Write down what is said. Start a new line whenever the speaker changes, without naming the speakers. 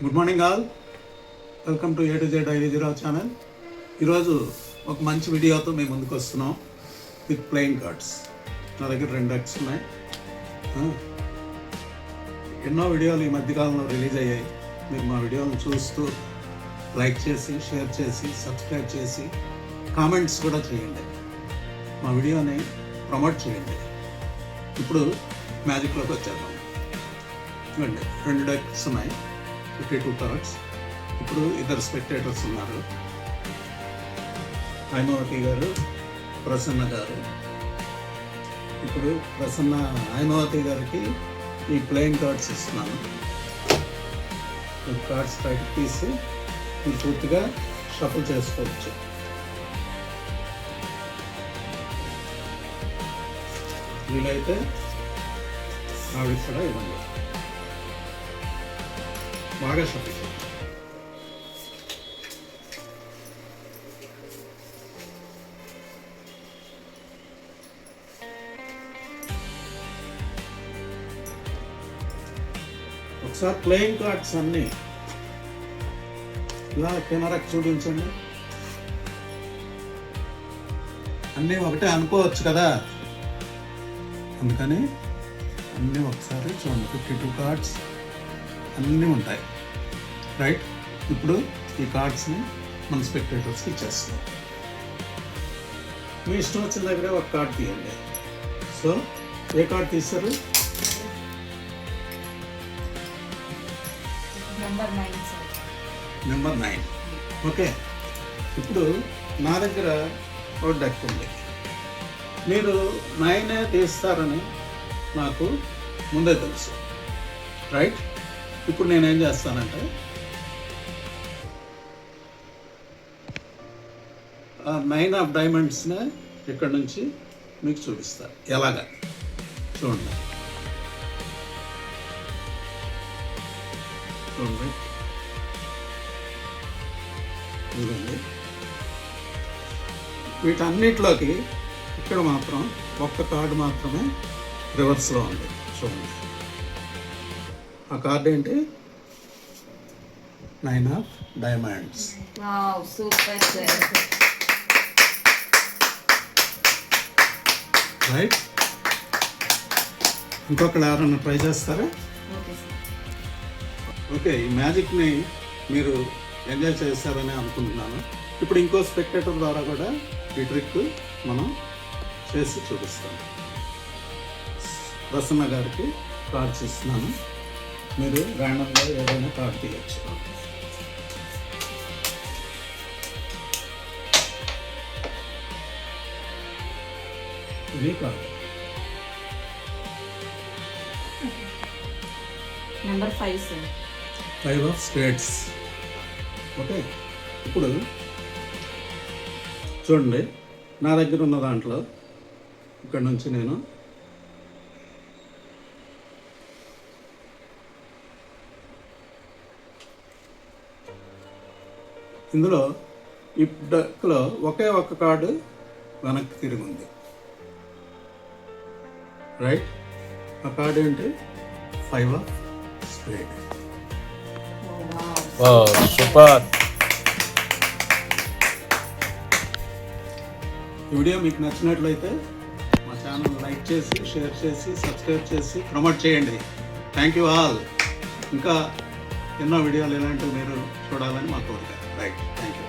Good morning all, welcome to A to Z Daily Zero channel. ఈరోజు ఒక మంచి వీడియోతో మేము ముందుకు వస్తున్నాం విత్ ప్లేయింగ్ కార్డ్స్. నా దగ్గర 2 డెక్స్ ఉన్నాయి. ఎన్నో వీడియోలు ఈ మధ్యకాలంలో రిలీజ్ అయ్యాయి. మీరు మా వీడియోలను చూస్తూ లైక్ చేసి, షేర్ చేసి, సబ్స్క్రైబ్ చేసి, కామెంట్స్ కూడా చేయండి. మా వీడియోని ప్రమోట్ చేయండి. ఇప్పుడు మ్యాజిక్లోకి వచ్చేద్దాం. చూడండి, 2 డెక్స్ ఉన్నాయి, 52 కార్డ్స్. ఇప్పుడు 2 స్పెక్టేటర్స్ ఉన్నారు, హైమవతి గారు, ప్రసన్న గారు. ఇప్పుడు హైమవతి గారికి ఈ ప్లేయింగ్ కార్డ్స్ ఇస్తున్నాను. ఈ కార్డ్స్ బయటకు తీసి మీరు పూర్తిగా షఫుల్ చేసుకోవచ్చు. వీలైతే ఆవిడకి కూడా ఇవ్వండి. బాగా షఫుల్ చేయండి. ఒకసారి ప్లేయింగ్ కార్డ్స్ అన్నీ ఇలా కెమెరాకి చూపించండి. అన్నీ ఒకటే అనుకోవచ్చు కదా, అందుకని అన్నీ ఒకసారి చూడండి. 52 కార్డ్స్ అన్నీ ఉంటాయి, రైట్? ఇప్పుడు ఈ కార్డ్స్ని మన స్పెక్టేటర్స్కి ఇచ్చేస్తాం. మీ ఇష్టం వచ్చిన దగ్గర ఒక కార్డ్ తీయండి. సో ఏ కార్డ్ తీస్తారు? నెంబర్ 9. ఓకే, ఇప్పుడు నా దగ్గర ఒక డెక్ ఉంది. మీరు 9 తీస్తారని నాకు ముందే తెలుసు, రైట్? ఇప్పుడు నేనేం చేస్తానంటే ఆ 9 ఆఫ్ డైమండ్స్ని ఇక్కడ నుంచి మీకు చూపిస్తాను. ఎలాగా చూడండి. చూడండి, వీటన్నిటిలోకి ఇక్కడ మాత్రం ఒక్క కార్డు మాత్రమే రివర్స్లో ఉంది. చూడండి, ఆ కార్డు ఏంటి? 9 ఆఫ్ డైమండ్స్. రైట్? ఇంకొకళ్ళు ఎవరన్నా ట్రై చేస్తారా? ఓకే, ఈ మ్యాజిక్ని మీరు ఎంజాయ్ చేస్తారని అనుకుంటున్నాను. ఇప్పుడు ఇంకో స్పెక్టేటర్ ద్వారా కూడా ఈ ట్రిక్ మనం చేసి చూపిస్తాం. ప్రసన్న గారికి కార్డ్స్ ఇస్తున్నాను. మీరు ర్యాండమ్గా ఏదైనా కార్డ్ తీయచ్చు. ఇది card
number 5 sir.
5 of spades. Okay, ఇప్పుడు చూడండి, నా దగ్గర ఉన్న దాంట్లో ఇక్కడ నుంచి నేను ఇందులో ఈ డెక్లో ఒకే ఒక్క కార్డు వెనక్కి తిరిగి ఉంది, రైట్? ఆ కార్డు ఏంటి? 5 ఆఫ్ స్పేడ్.
సూపర్.
ఈ వీడియో మీకు నచ్చినట్లయితే మా ఛానల్ లైక్ చేసి, షేర్ చేసి, సబ్స్క్రైబ్ చేసి ప్రమోట్ చేయండి. Thank you all. ఇంకా ఎన్నో వీడియోలు ఇలాంటివి మీరు చూడాలని మా కోరిక, రైట్? Thank you.